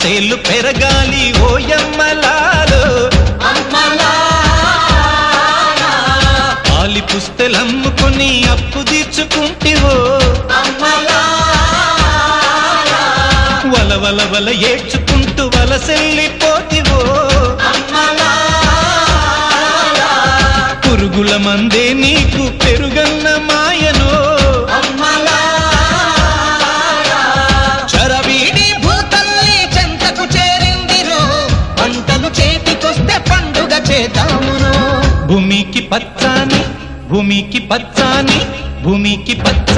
పైసలు పెరగాలి ఓయమ్మలాలో పాలి పుస్తెలమ్ముకుని అప్పు తీర్చుకుంటివో వల వల వల ఏడ్చుకుంటూ వలసెళ్ళిపోతివో పురుగుల మందే నీకు పెరుగన్న మాయనో చరవీడి భూతల్లి చెంతకు చేరిందిరో పంటలు చేతికొస్తే పండుగ చేద్దామును భూమికి పచ్చాని భూమికి పచ్చాని భూమికి పచ్చ